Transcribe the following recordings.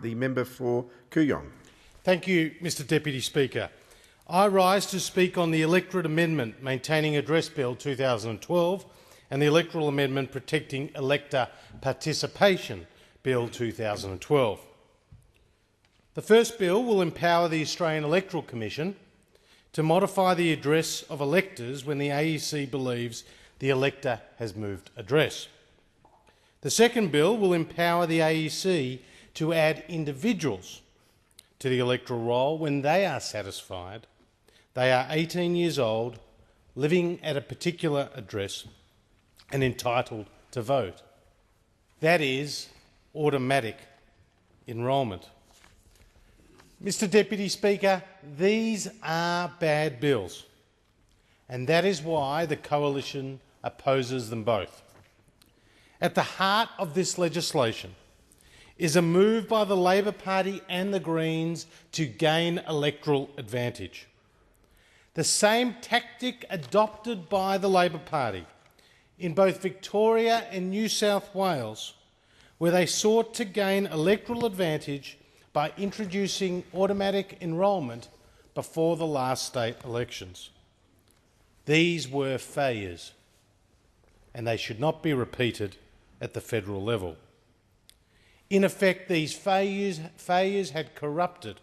The member for Kooyong. Thank you, Mr Deputy Speaker. I rise to speak on the Electorate Amendment Maintaining Address Bill 2012 and the Electoral Amendment Protecting Elector Participation Bill 2012. The first bill will empower the Australian Electoral Commission to modify the address of electors when the AEC believes the elector has moved address. The second bill will empower the AEC to add individuals to the electoral roll when they are satisfied they are 18 years old, living at a particular address and entitled to vote. That is automatic enrolment. Mr Deputy Speaker, these are bad bills, and that is why the Coalition opposes them both. At the heart of this legislation is a move by the Labor Party and the Greens to gain electoral advantage. The same tactic adopted by the Labor Party in both Victoria and New South Wales, where they sought to gain electoral advantage by introducing automatic enrolment before the last state elections. These were failures, and they should not be repeated at the federal level. In effect, these failures had corrupted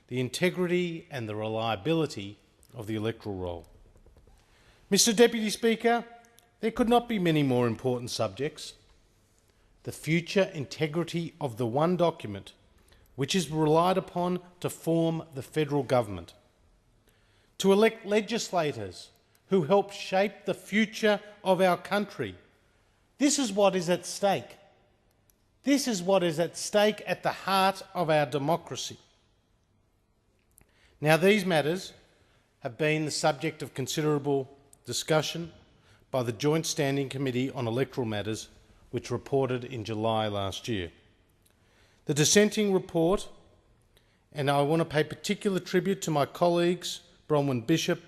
the integrity and the reliability of the electoral roll. Mr Deputy Speaker, there could not be many more important subjects. The future integrity of the one document which is relied upon to form the federal government, to elect legislators who help shape the future of our country. This is what is at stake. This is what is at stake at the heart of our democracy. Now, these matters have been the subject of considerable discussion by the Joint Standing Committee on Electoral Matters, which reported in July last year. The dissenting report, and I want to pay particular tribute to my colleagues Bronwyn Bishop,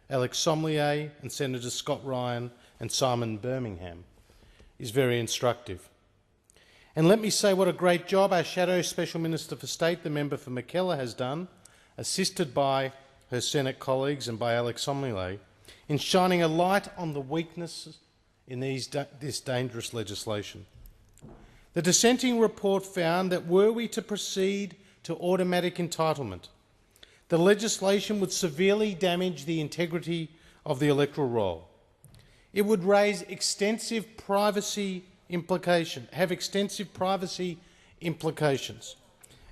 Alex Somlier and Senator Scott Ryan and Simon Birmingham, is very instructive. And let me say what a great job our Shadow Special Minister for State, the member for Mackellar, has done, assisted by her Senate colleagues and by Alex Somlier, in shining a light on the weaknesses in this dangerous legislation. The dissenting report found that were we to proceed to automatic entitlement, the legislation would severely damage the integrity of the electoral roll. It would have extensive privacy implications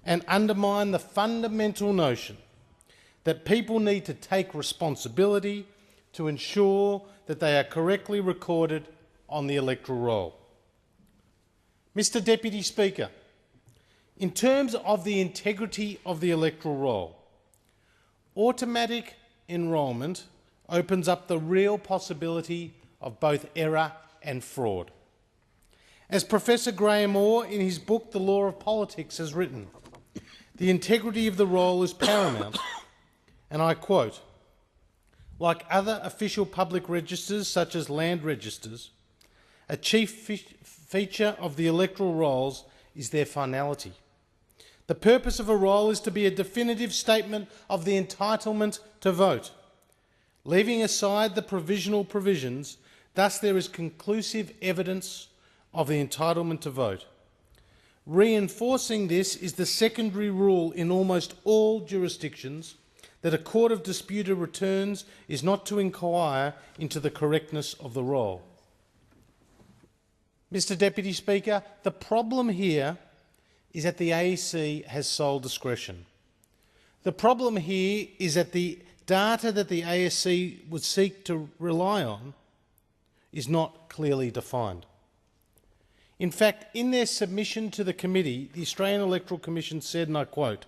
and undermine the fundamental notion that people need to take responsibility to ensure that they are correctly recorded on the electoral roll. Mr Deputy Speaker, in terms of the integrity of the electoral roll, automatic enrolment opens up the real possibility of both error and fraud. As Professor Graham Orr in his book The Law of Politics has written, the integrity of the roll is paramount, and I quote, "Like other official public registers such as land registers, a chief feature of the electoral rolls is their finality. The purpose of a roll is to be a definitive statement of the entitlement to vote. Leaving aside the provisional provisions, thus there is conclusive evidence of the entitlement to vote. Reinforcing this is the secondary rule in almost all jurisdictions that a court of disputed returns is not to inquire into the correctness of the roll." Mr Deputy Speaker, the problem here is that the AEC has sole discretion. The problem here is that the data that the AEC would seek to rely on is not clearly defined. In fact, in their submission to the committee, the Australian Electoral Commission said, and I quote,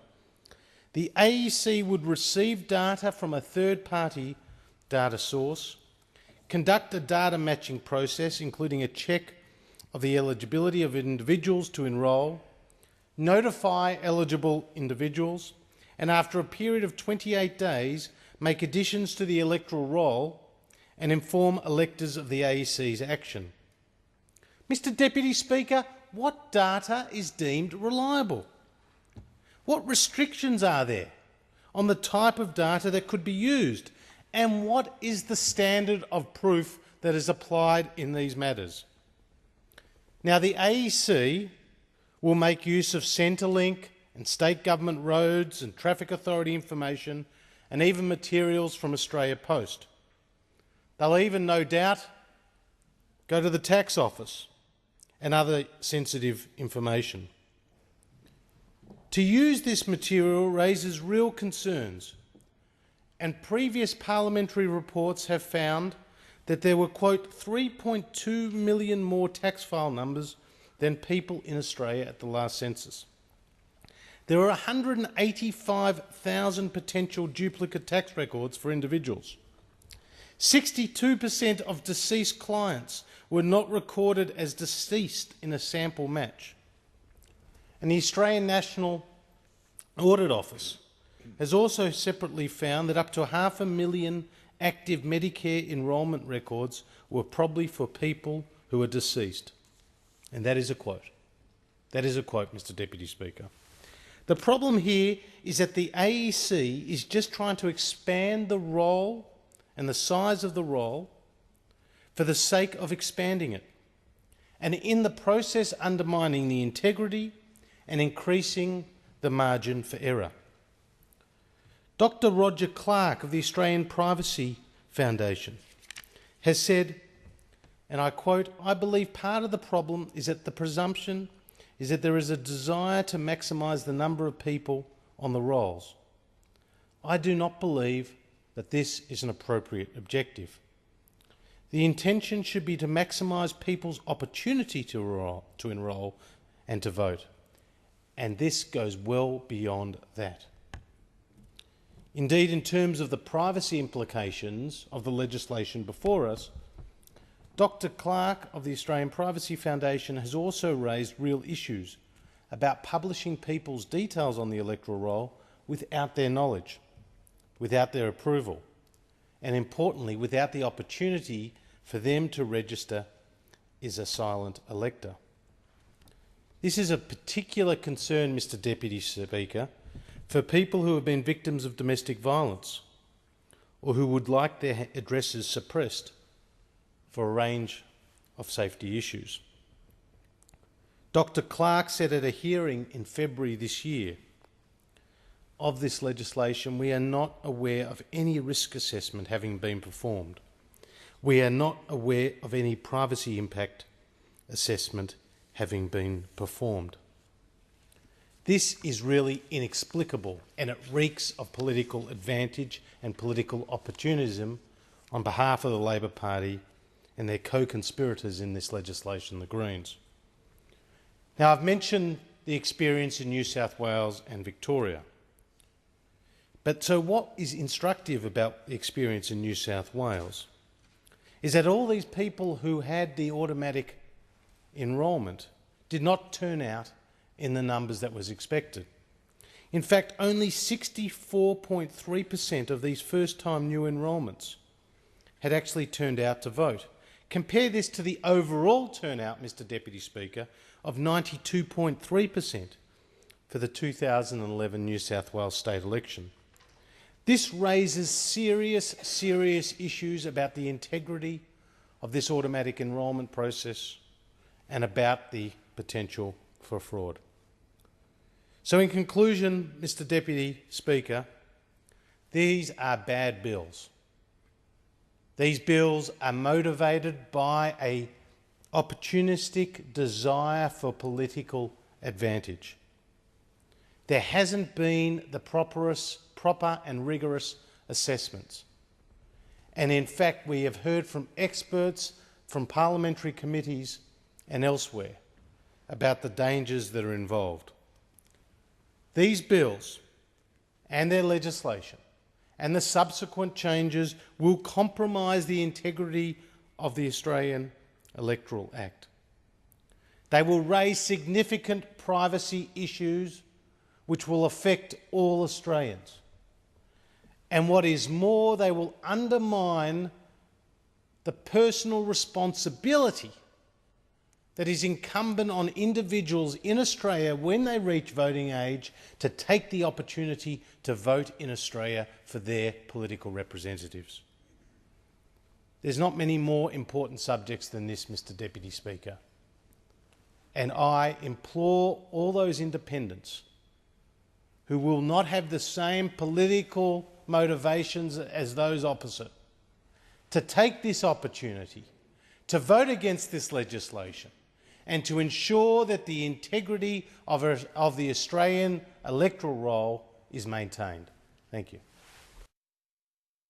"The AEC would receive data from a third-party data source, conduct a data matching process, including a check of the eligibility of individuals to enrol, notify eligible individuals, and after a period of 28 days, make additions to the electoral roll and inform electors of the AEC's action." Mr Deputy Speaker, what data is deemed reliable? What restrictions are there on the type of data that could be used? And what is the standard of proof that is applied in these matters? Now, the AEC will make use of Centrelink and state government roads and traffic authority information and even materials from Australia Post. They'll even, no doubt, go to the tax office and other sensitive information. To use this material raises real concerns, and previous parliamentary reports have found that there were, quote, 3.2 million more tax file numbers than people in Australia at the last census. There were 185,000 potential duplicate tax records for individuals. 62% of deceased clients were not recorded as deceased in a sample match. And the Australian National Audit Office has also separately found that up to 500,000 active Medicare enrolment records were probably for people who are deceased. And that is a quote. That is a quote, Mr. Deputy Speaker. The problem here is that the AEC is just trying to expand the role and the size of the role for the sake of expanding it, and in the process undermining the integrity and increasing the margin for error. Dr. Roger Clark of the Australian Privacy Foundation has said, and I quote, "I believe part of the problem is that the presumption is that there is a desire to maximise the number of people on the rolls. I do not believe that this is an appropriate objective. The intention should be to maximise people's opportunity to enrol and to vote, and this goes well beyond that." Indeed, in terms of the privacy implications of the legislation before us, Dr. Clark of the Australian Privacy Foundation has also raised real issues about publishing people's details on the electoral roll without their knowledge, without their approval, and importantly, without the opportunity for them to register as a silent elector. This is a particular concern, Mr. Deputy Speaker, for people who have been victims of domestic violence or who would like their addresses suppressed for a range of safety issues. Dr. Clark said at a hearing in February this year of this legislation, "We are not aware of any risk assessment having been performed. We are not aware of any privacy impact assessment having been performed." This is really inexplicable, and it reeks of political advantage and political opportunism on behalf of the Labor Party and their co-conspirators in this legislation, the Greens. Now, I've mentioned the experience in New South Wales and Victoria. But so what is instructive about the experience in New South Wales is that all these people who had the automatic enrolment did not turn out in the numbers that was expected. In fact, only 64.3% of these first-time new enrolments had actually turned out to vote. Compare this to the overall turnout, Mr. Deputy Speaker, of 92.3% for the 2011 New South Wales state election. This raises serious issues about the integrity of this automatic enrolment process and about the potential for fraud. So in conclusion, Mr. Deputy Speaker, these are bad bills. These bills are motivated by an opportunistic desire for political advantage. There hasn't been the proper and rigorous assessments. And in fact, we have heard from experts from parliamentary committees and elsewhere about the dangers that are involved. These bills and their legislation and the subsequent changes will compromise the integrity of the Australian Electoral Act. They will raise significant privacy issues which will affect all Australians. And what is more, they will undermine the personal responsibility that is incumbent on individuals in Australia when they reach voting age to take the opportunity to vote in Australia for their political representatives. There's not many more important subjects than this, Mr Deputy Speaker. And I implore all those independents who will not have the same political motivations as those opposite to take this opportunity to vote against this legislation and to ensure that the integrity of the Australian electoral roll is maintained. Thank you.